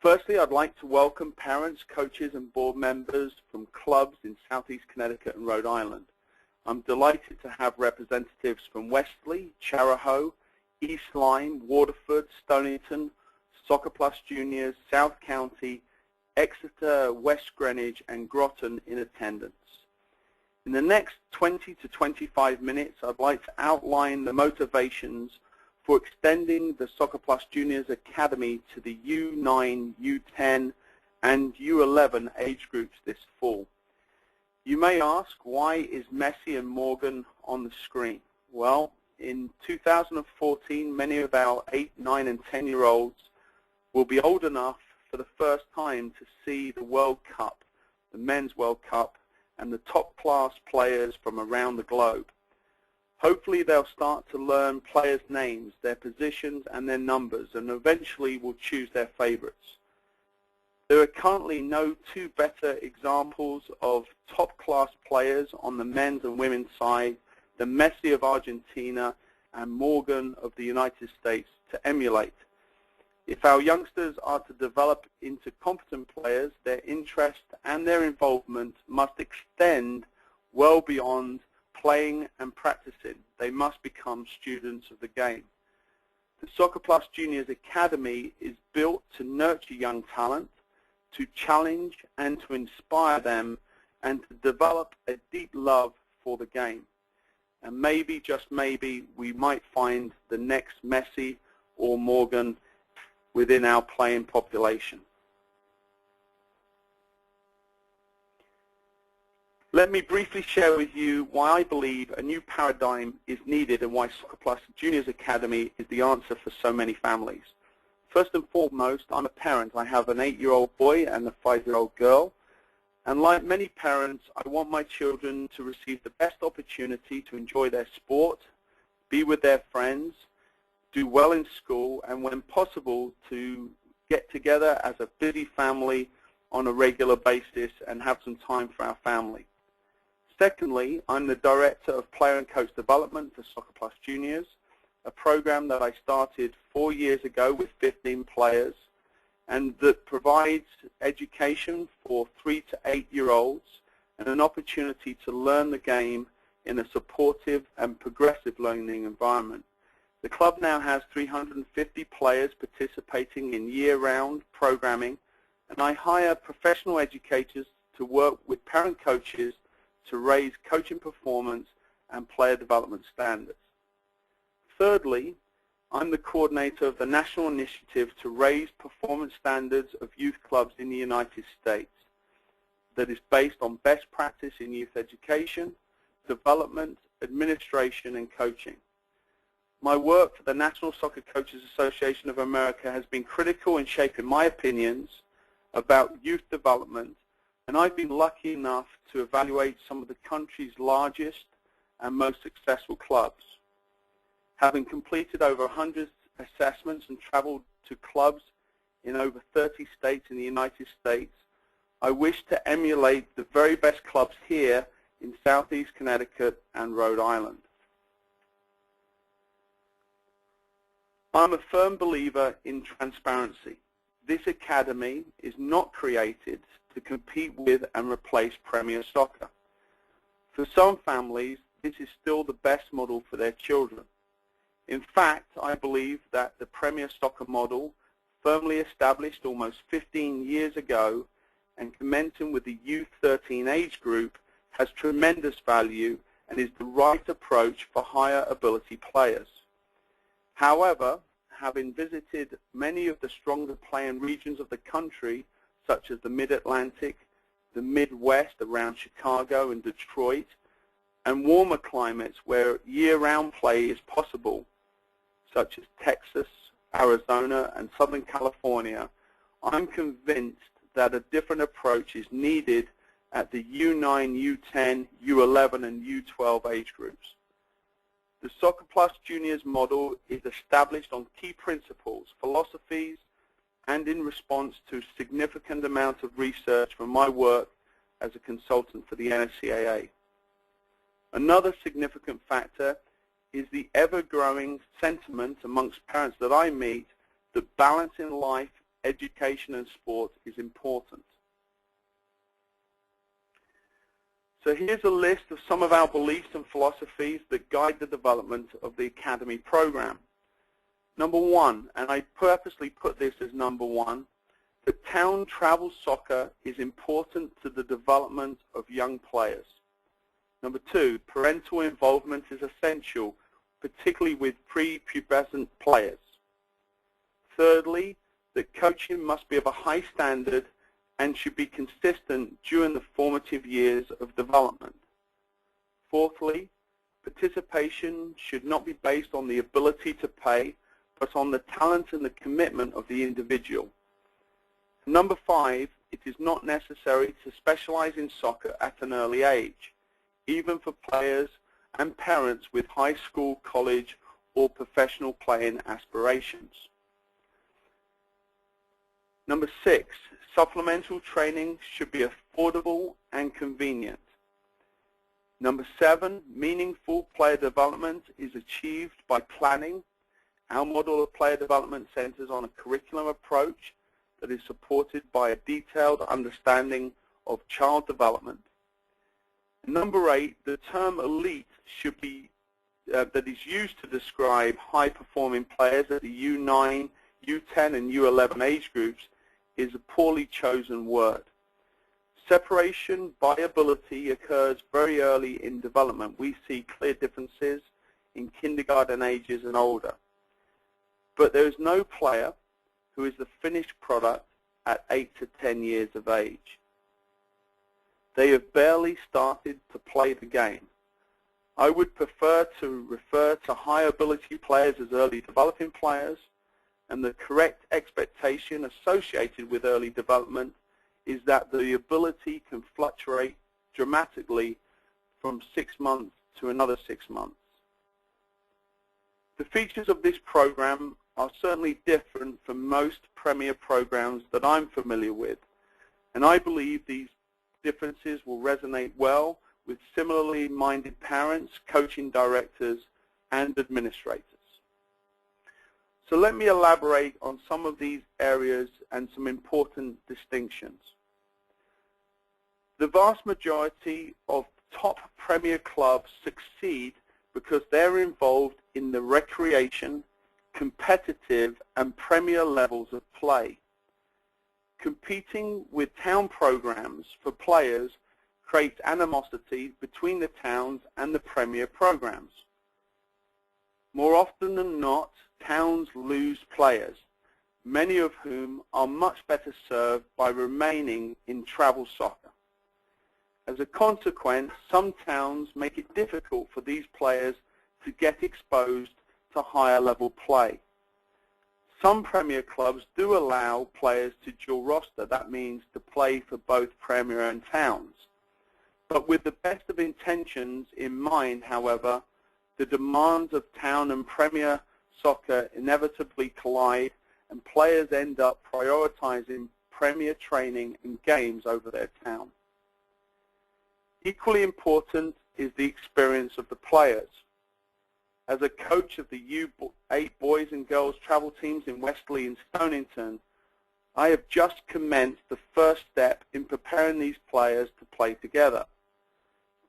Firstly, I'd like to welcome parents, coaches, and board members from clubs in Southeast Connecticut and Rhode Island. I'm delighted to have representatives from Wesley, Charahoe, East Lyme, Waterford, Stonington, SoccerPlus Juniors, South County, Exeter, West Greenwich, and Groton in attendance. In the next 20 to 25 minutes, I'd like to outline the motivations for extending the SoccerPlus Juniors Academy to the U9, U10, and U11 age groups this fall. You may ask, why is Messi and Morgan on the screen? Well, in 2014, many of our 8, 9, and 10-year-olds will be old enough for the first time to see the World Cup, the Men's World Cup, and the top-class players from around the globe. Hopefully they'll start to learn players' names, their positions, and their numbers, and eventually will choose their favorites. There are currently no two better examples of top-class players on the men's and women's side than Messi of Argentina and Morgan of the United States to emulate. If our youngsters are to develop into competent players, their interest and their involvement must extend well beyond playing and practicing. They must become students of the game. The SoccerPlus Juniors Academy is built to nurture young talent, to challenge and to inspire them, and to develop a deep love for the game. And maybe, just maybe, we might find the next Messi or Morgan within our playing population. Let me briefly share with you why I believe a new paradigm is needed and why SoccerPlus Juniors Academy is the answer for so many families. First and foremost, I'm a parent. I have an 8-year-old boy and a 5-year-old girl. And like many parents, I want my children to receive the best opportunity to enjoy their sport, be with their friends, do well in school, and when possible to get together as a busy family on a regular basis and have some time for our family. Secondly, I'm the Director of Player and Coach Development for SoccerPlus Juniors, a program that I started 4 years ago with 15 players, and that provides education for 3 to 8-year-olds and an opportunity to learn the game in a supportive and progressive learning environment. The club now has 350 players participating in year-round programming, and I hire professional educators to work with parent coaches to raise coaching performance and player development standards. Thirdly, I'm the coordinator of the national initiative to raise performance standards of youth clubs in the United States that is based on best practice in youth education, development, administration, and coaching. My work for the National Soccer Coaches Association of America has been critical in shaping my opinions about youth development, and I've been lucky enough to evaluate some of the country's largest and most successful clubs. Having completed over 100 assessments and traveled to clubs in over 30 states in the United States, I wish to emulate the very best clubs here in Southeast Connecticut and Rhode Island. I'm a firm believer in transparency. This academy is not created to compete with and replace Premier Soccer. For some families, this is still the best model for their children. In fact, I believe that the Premier Soccer model, firmly established almost 15 years ago and commencing with the U13 age group, has tremendous value and is the right approach for higher ability players. However, having visited many of the stronger playing regions of the country, such as the Mid-Atlantic, the Midwest around Chicago and Detroit, and warmer climates where year-round play is possible, such as Texas, Arizona, and Southern California, I'm convinced that a different approach is needed at the U9, U10, U11, and U12 age groups. The SoccerPlus Juniors model is established on key principles, philosophies, and in response to significant amount of research from my work as a consultant for the NSCAA. Another significant factor is the ever-growing sentiment amongst parents that I meet that balancing life education and sport is important. So here's a list of some of our beliefs and philosophies that guide the development of the Academy program. Number one, and I purposely put this as number one, that town travel soccer is important to the development of young players. Number two, parental involvement is essential, particularly with prepubescent players. Thirdly, that coaching must be of a high standard and should be consistent during the formative years of development. Fourthly, participation should not be based on the ability to pay, but on the talent and the commitment of the individual. Number five, it is not necessary to specialize in soccer at an early age, even for players and parents with high school, college, or professional playing aspirations. Number six, supplemental training should be affordable and convenient. Number seven, meaningful player development is achieved by planning. Our model of player development centers on a curriculum approach that is supported by a detailed understanding of child development. Number eight, the term elite should be that is used to describe high-performing players at the U9, U10, and U11 age groups is a poorly chosen word. Separation by ability occurs very early in development. We see clear differences in kindergarten ages and older. But there is no player who is the finished product at 8 to 10 years of age. They have barely started to play the game. I would prefer to refer to high ability players as early developing players, and the correct expectation associated with early development is that the ability can fluctuate dramatically from 6 months to another 6 months. The features of this program are certainly different from most premier programs that I'm familiar with, and I believe these differences will resonate well with similarly minded parents, coaching directors, and administrators. So let me elaborate on some of these areas and some important distinctions. The vast majority of top premier clubs succeed because they're involved in the recreation, competitive, and premier levels of play. Competing with town programs for players creates animosity between the towns and the premier programs. More often than not, towns lose players, many of whom are much better served by remaining in travel soccer. As a consequence, some towns make it difficult for these players to get exposed to higher level play. Some premier clubs do allow players to dual roster. That means to play for both premier and towns. But with the best of intentions in mind, however, the demands of town and premier soccer inevitably collide, and players end up prioritizing premier training and games over their town. Equally important is the experience of the players. As a coach of the U8 boys and girls travel teams in Westerly and Stonington, I have just commenced the first step in preparing these players to play together.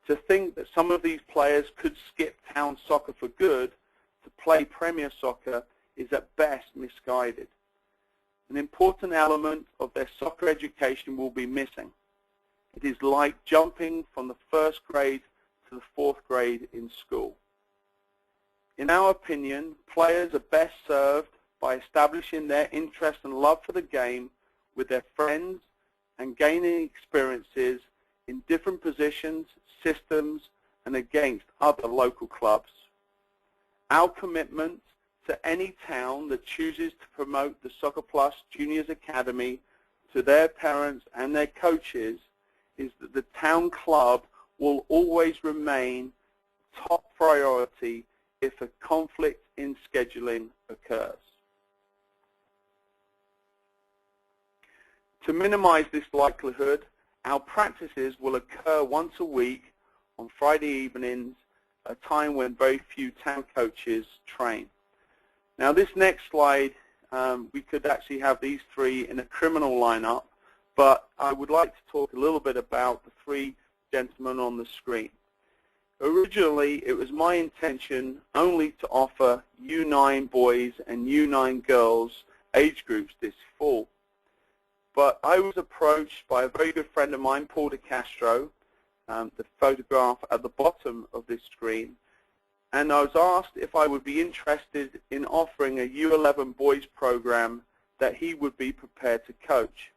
To think that some of these players could skip town soccer for good to play premier soccer is at best misguided. An important element of their soccer education will be missing. It is like jumping from the first grade to the fourth grade in school. In our opinion, players are best served by establishing their interest and love for the game with their friends and gaining experiences in different positions, systems, and against other local clubs. Our commitment to any town that chooses to promote the SoccerPlus Juniors Academy to their parents and their coaches is that the town club will always remain top priority if a conflict in scheduling occurs. To minimize this likelihood, our practices will occur once a week on Friday evenings, a time when very few town coaches train. Now this next slide we could actually have these three in a criminal lineup, but I would like to talk a little bit about the three gentlemen on the screen. Originally, it was my intention only to offer U9 boys and U9 girls age groups this fall. But I was approached by a very good friend of mine, Paul DeCastro, the photograph at the bottom of this screen, and I was asked if I would be interested in offering a U11 boys program that he would be prepared to coach.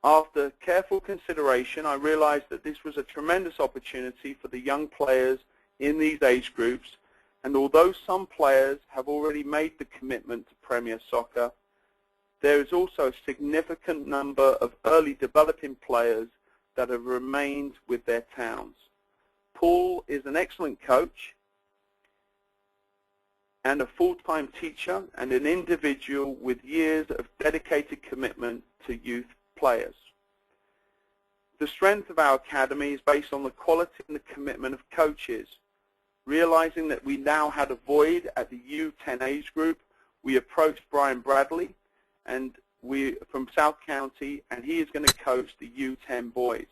After careful consideration, I realized that this was a tremendous opportunity for the young players in these age groups, and although some players have already made the commitment to Premier Soccer, there is also a significant number of early developing players that have remained with their towns. Paul is an excellent coach and a full-time teacher and an individual with years of dedicated commitment to youth players. The strength of our academy is based on the quality and the commitment of coaches. Realizing that we now had a void at the U10 age group, we approached Brian Bradley from South County, and he is going to coach the U10 boys.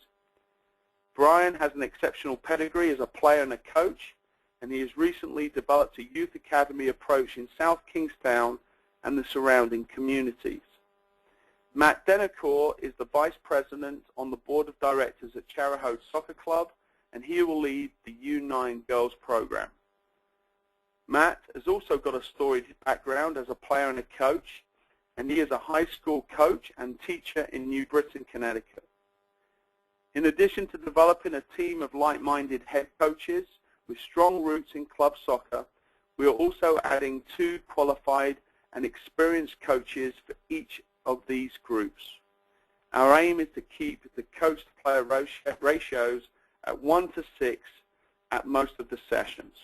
Brian has an exceptional pedigree as a player and a coach, and he has recently developed a youth academy approach in South Kingstown and the surrounding communities. Matt Denacour is the Vice President on the Board of Directors at Chariho Soccer Club, and he will lead the U9 girls program. Matt has also got a storied background as a player and a coach, and he is a high school coach and teacher in New Britain, Connecticut. In addition to developing a team of like-minded head coaches with strong roots in club soccer, we are also adding 2 qualified and experienced coaches for each of these groups. Our aim is to keep the coach-to-player ratios at 1:6 at most of the sessions.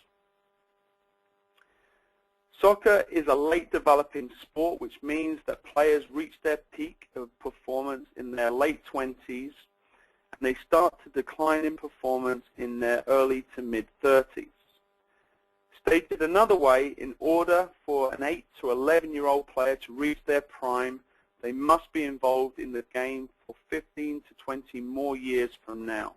Soccer is a late developing sport, which means that players reach their peak of performance in their late 20s, and they start to decline in performance in their early to mid-30s. Stated another way, in order for an 8 to 11-year-old player to reach their prime, they must be involved in the game for 15 to 20 more years from now.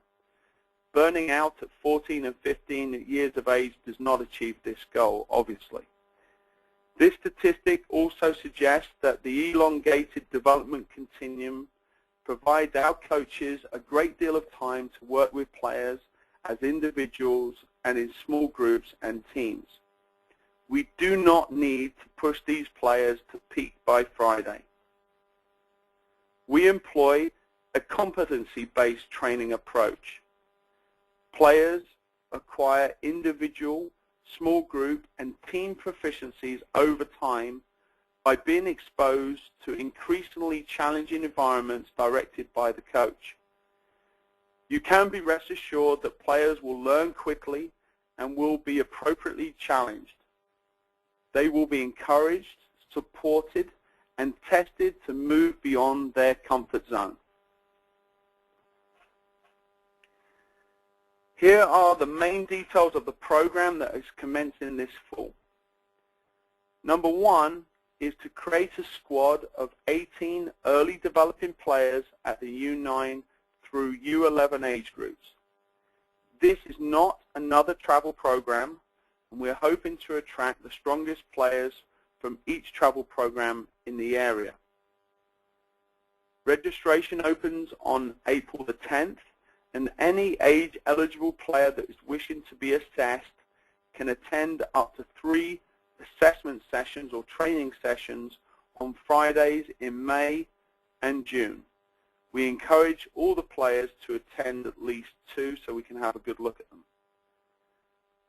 Burning out at 14 and 15 years of age does not achieve this goal, obviously. This statistic also suggests that the elongated development continuum provides our coaches a great deal of time to work with players as individuals and in small groups and teams. We do not need to push these players to peak by Friday. We employ a competency-based training approach. Players acquire individual, small group, and team proficiencies over time by being exposed to increasingly challenging environments directed by the coach. You can be rest assured that players will learn quickly and will be appropriately challenged. They will be encouraged, supported, and tested to move beyond their comfort zone. Here are the main details of the program that is commencing this fall. Number 1 is to create a squad of 18 early developing players at the U9 through U11 age groups. This is not another travel program, and we're hoping to attract the strongest players from each travel program in the area. Registration opens on April the 10th, and any age-eligible player that is wishing to be assessed can attend up to 3 assessment sessions or training sessions on Fridays in May and June. We encourage all the players to attend at least 2 so we can have a good look at them.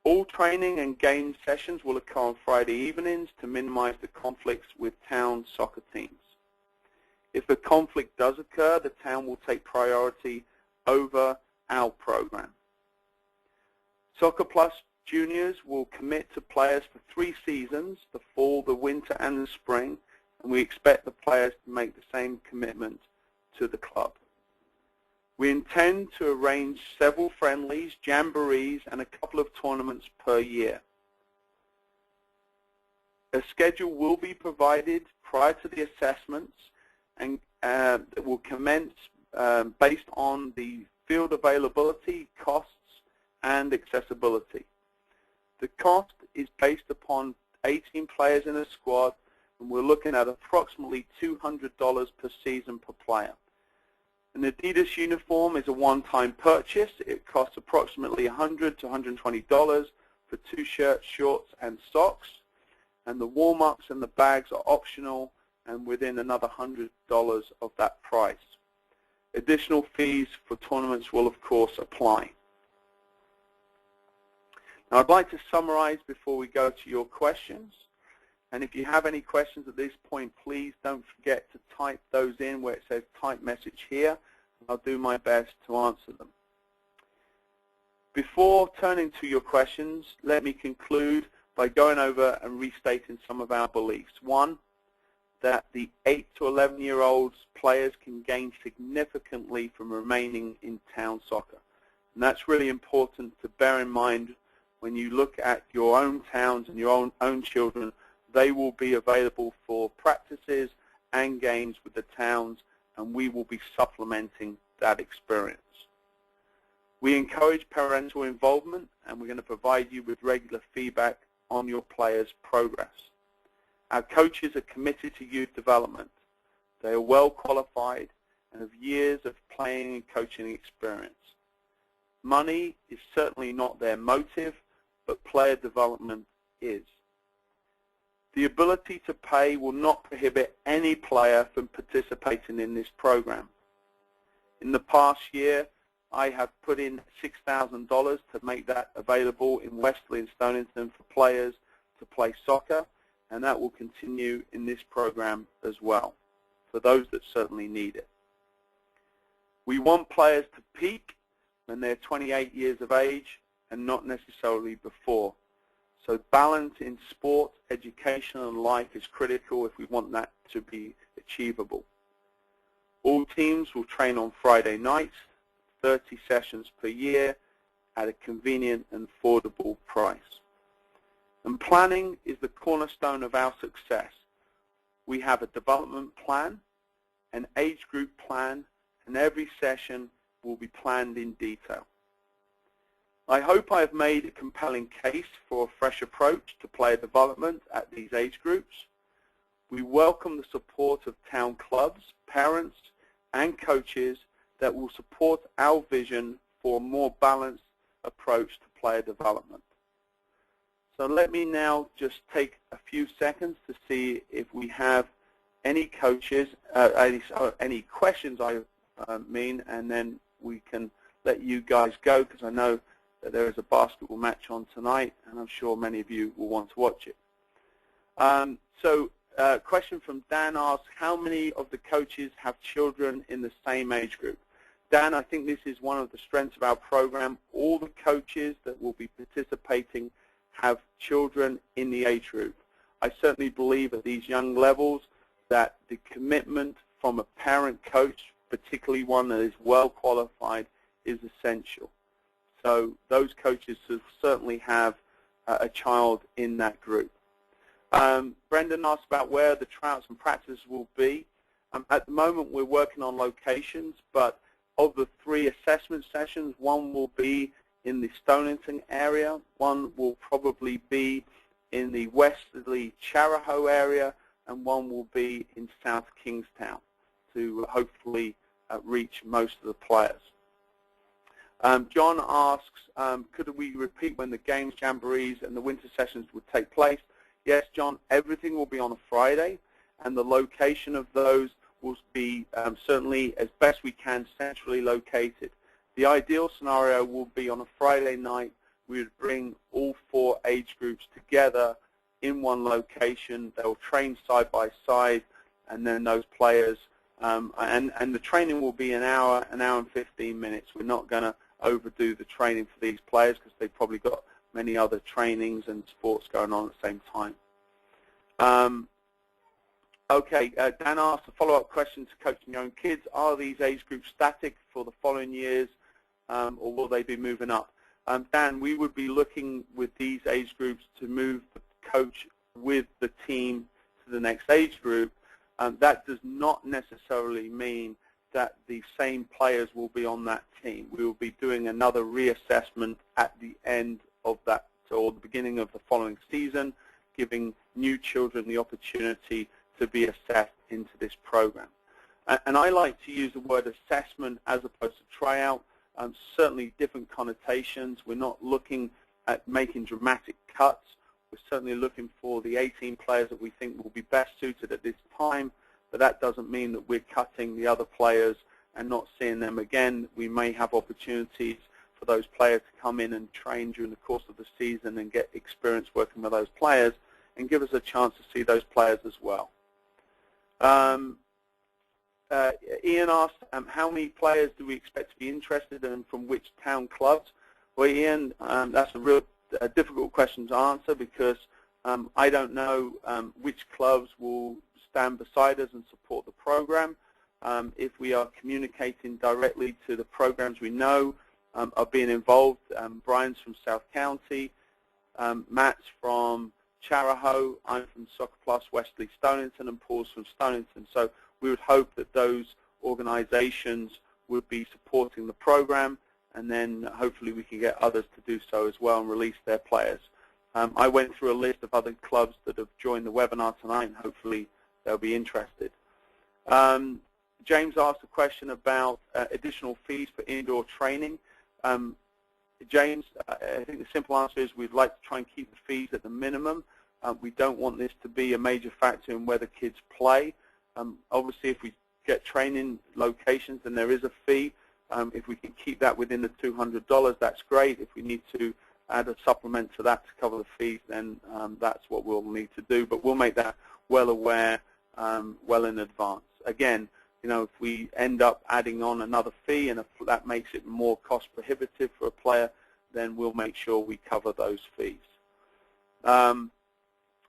All training and game sessions will occur on Friday evenings to minimize the conflicts with town soccer teams. If a conflict does occur, the town will take priority over our program. SoccerPlus juniors will commit to players for 3 seasons, the fall, the winter, and the spring, and we expect the players to make the same commitment to the club. We intend to arrange several friendlies, jamborees, and a couple of tournaments per year. A schedule will be provided prior to the assessments and it will commence based on the field availability, costs, and accessibility. The cost is based upon 18 players in a squad, and we're looking at approximately $200 per season per player. An Adidas uniform is a one-time purchase. It costs approximately $100 to $120 for 2 shirts, shorts, and socks. And the warm-ups and the bags are optional and within another $100 of that price. Additional fees for tournaments will, of course, apply. Now, I'd like to summarize before we go to your questions. And if you have any questions at this point, please don't forget to type those in where it says type message here. I'll do my best to answer them. Before turning to your questions, let me conclude by going over and restating some of our beliefs. One, that the 8 to 11-year-olds players can gain significantly from remaining in town soccer. And that's really important to bear in mind when you look at your own towns and your own children. They will be available for practices and games with the towns, and we will be supplementing that experience. We encourage parental involvement, and we're going to provide you with regular feedback on your players' progress. Our coaches are committed to youth development. They are well qualified and have years of playing and coaching experience. Money is certainly not their motive, but player development is. The ability to pay will not prohibit any player from participating in this program. In the past year, I have put in $6,000 to make that available in Westerly and Stonington for players to play soccer, and that will continue in this program as well, for those that certainly need it. We want players to peak when they're 28 years of age and not necessarily before. So balance in sport, education, and life is critical if we want that to be achievable. All teams will train on Friday nights, 30 sessions per year at a convenient and affordable price. And planning is the cornerstone of our success. We have a development plan, an age group plan, and every session will be planned in detail. I hope I have made a compelling case for a fresh approach to player development at these age groups. We welcome the support of town clubs, parents, and coaches that will support our vision for a more balanced approach to player development. So let me now just take a few seconds to see if we have any coaches, any questions and then we can let you guys go, because I know that there is a basketball match on tonight, and I'm sure many of you will want to watch it. Question from Dan asks, how many of the coaches have children in the same age group? Dan, I think this is one of the strengths of our program. All the coaches that will be participating have children in the age group. I certainly believe at these young levels that the commitment from a parent coach, particularly one that is well qualified, is essential. So those coaches will certainly have a child in that group. Brendan asked about where the tryouts and practices will be. At the moment we're working on locations, but of the 3 assessment sessions, one will be in the Stonington area, one will probably be in the Westerly Charahoe area, and one will be in South Kingstown to hopefully reach most of the players. John asks, could we repeat when the games, jamborees, and the winter sessions would take place? Yes, John, everything will be on a Friday, and the location of those will be certainly, as best we can, centrally located. The ideal scenario will be on a Friday night, we would bring all 4 age groups together in one location. They'll train side by side, and then those players, and the training will be an hour and 15 minutes. We're not going to overdo the training for these players because they've probably got many other trainings and sports going on at the same time. Dan asked a follow-up question to coaching young kids. Are these age groups static for the following years, or will they be moving up? Dan, we would be looking with these age groups to move the coach with the team to the next age group, that does not necessarily mean that the same players will be on that team. We will be doing another reassessment at the end of that, or the beginning of the following season, giving new children the opportunity to be assessed into this program. And I like to use the word assessment as opposed to tryout. Certainly different connotations. We're not looking at making dramatic cuts. We're certainly looking for the 18 players that we think will be best suited at this time, but that doesn't mean that we're cutting the other players and not seeing them again. We may have opportunities for those players to come in and train during the course of the season and get experience working with those players and give us a chance to see those players as well. Ian asked, how many players do we expect to be interested in from which town clubs? Well, Ian, that's a real difficult question to answer because I don't know which clubs will stand beside us and support the program. If we are communicating directly to the programs we know are being involved, Brian's from South County, Matt's from Charahoe, I'm from SoccerPlus, Wesley Stonington, and Paul's from Stonington. So we would hope that those organizations would be supporting the program, and then hopefully we can get others to do so as well and release their players. I went through a list of other clubs that have joined the webinar tonight, and hopefully they'll be interested. James asked a question about additional fees for indoor training. James, I think the simple answer is we'd like to try and keep the fees at the minimum. We don't want this to be a major factor in whether kids play. Obviously, if we get training locations, then there is a fee. If we can keep that within the $200, that's great. If we need to add a supplement to that to cover the fees, then that's what we'll need to do. But we'll make that well aware, well in advance. Again, you know, if we end up adding on another fee and if that makes it more cost prohibitive for a player, then we'll make sure we cover those fees.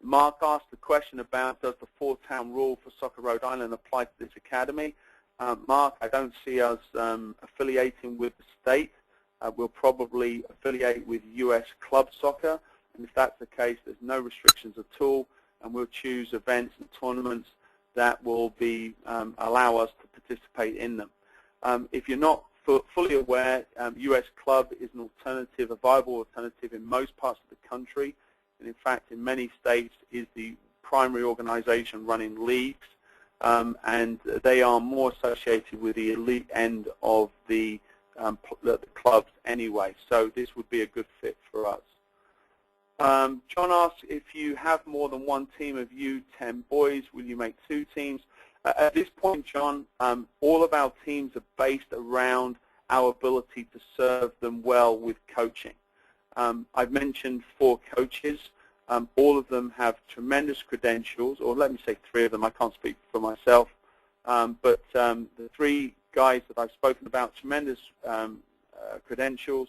Mark asked a question about, does the 4-town rule for Soccer Rhode Island apply to this academy? Mark, I don't see us affiliating with the state. We'll probably affiliate with US Club Soccer, and if that's the case, there's no restrictions at all, and we'll choose events and tournaments that will be allow us to participate in them. If you're not fully aware, US Club is an alternative, a viable alternative in most parts of the country, and in fact in many states is the primary organization running leagues, and they are more associated with the elite end of the clubs anyway, so this would be a good fit for us. John asks, if you have more than one team of U10 boys, will you make 2 teams? At this point, John, all of our teams are based around our ability to serve them well with coaching. I've mentioned 4 coaches. All of them have tremendous credentials, or let me say 3 of them. I can't speak for myself. But the 3 guys that I've spoken about, tremendous credentials,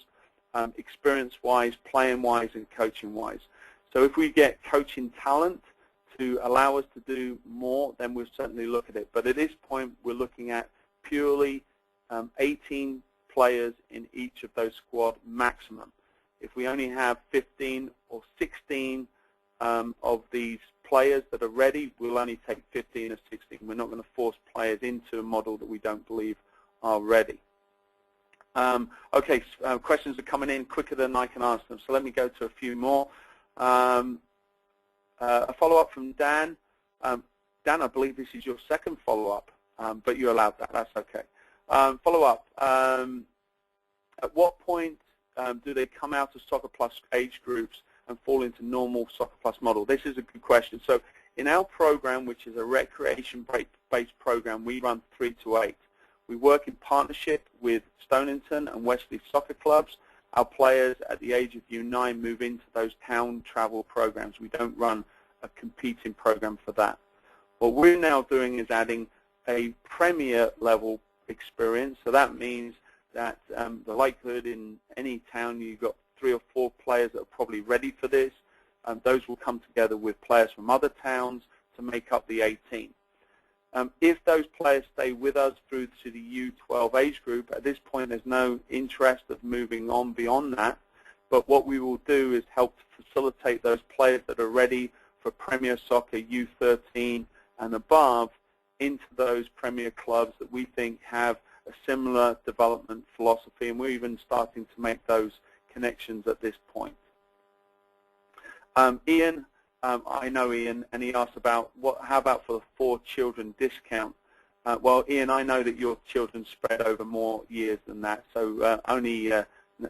experience-wise, playing-wise, and coaching-wise. So if we get coaching talent to allow us to do more, then we'll certainly look at it. But at this point, we're looking at purely 18 players in each of those squad maximum. If we only have 15 or 16 of these players that are ready, we'll only take 15 or 16. We're not going to force players into a model that we don't believe are ready. Okay, questions are coming in quicker than I can answer them, so let me go to a few more. A follow-up from Dan. Dan, I believe this is your second follow-up, but you allowed that. That's okay. Follow-up. At what point do they come out of SoccerPlus age groups and fall into normal SoccerPlus model? This is a good question. So in our program, which is a recreation-based program, we run 3 to 8. We work in partnership with Stonington and Wesley soccer clubs. Our players at the age of U9 move into those town travel programs. We don't run a competing program for that. What we're now doing is adding a premier level experience. So that means that the likelihood in any town you've got 3 or 4 players that are probably ready for this. Those will come together with players from other towns to make up the 18. If those players stay with us through to the U12 age group, at this point there's no interest of moving on beyond that. But what we will do is help to facilitate those players that are ready for Premier Soccer, U13 and above, into those Premier clubs that we think have a similar development philosophy, and we're even starting to make those connections at this point. Ian, I know Ian, and he asked about how about for the 4 children discount? Well, Ian, I know that your children spread over more years than that, so only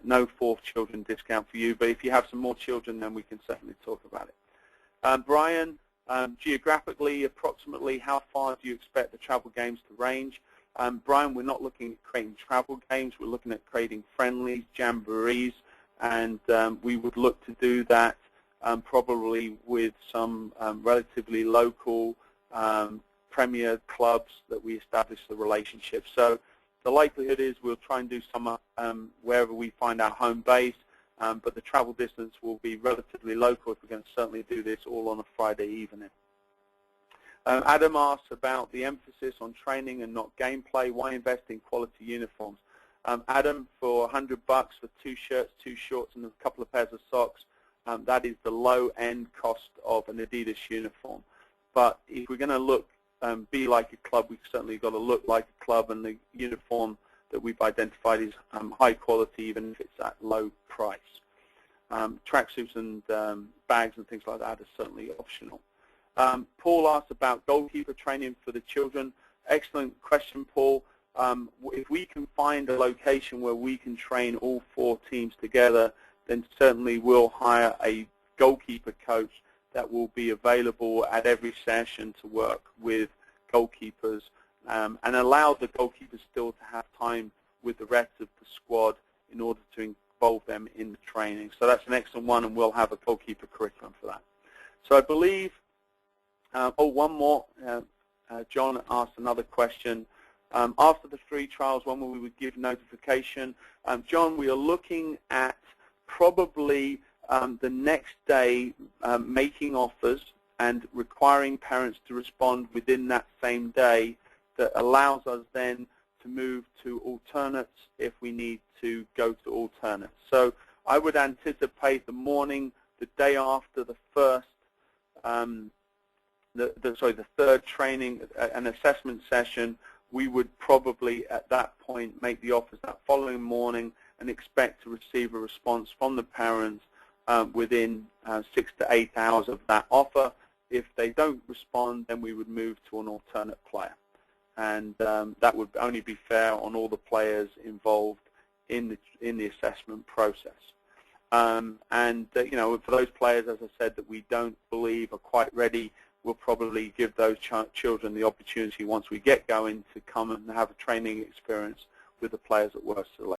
no 4 children discount for you, but if you have some more children, then we can certainly talk about it. Brian, geographically, approximately how far do you expect the travel games to range? Brian, we're not looking at creating travel games. We're looking at creating friendlies, jamborees, and we would look to do that probably with some relatively local Premier clubs that we establish the relationship. So the likelihood is we'll try and do some wherever we find our home base, but the travel distance will be relatively local if we're going to certainly do this all on a Friday evening. Adam asks about the emphasis on training and not gameplay. Why invest in quality uniforms? Adam, for $100 for 2 shirts, 2 shorts, and a couple of pairs of socks, that is the low-end cost of an Adidas uniform. But if we're going to be like a club, we've certainly got to look like a club, and the uniform that we've identified is high quality, even if it's at low price. Tracksuits and bags and things like that are certainly optional. Paul asked about goalkeeper training for the children. Excellent question, Paul. If we can find a location where we can train all 4 teams together, then certainly we'll hire a goalkeeper coach that will be available at every session to work with goalkeepers and allow the goalkeepers still to have time with the rest of the squad in order to involve them in the training. So that's an excellent one, and we'll have a goalkeeper curriculum for that. So I believe, one more. John asked another question. After the free trials, when will we would give notification? John, we are looking at probably the next day making offers and requiring parents to respond within that same day. That allows us then to move to alternates if we need to go to alternates. So I would anticipate the morning, the day after the first, the third training and assessment session, we would probably at that point make the offers that following morning and expect to receive a response from the parents within 6 to 8 hours of that offer. If they don't respond, then we would move to an alternate player. And that would only be fair on all the players involved in the assessment process. You know, for those players, as I said, that we don't believe are quite ready, we'll probably give those children the opportunity once we get going to come and have a training experience with the players that were selected.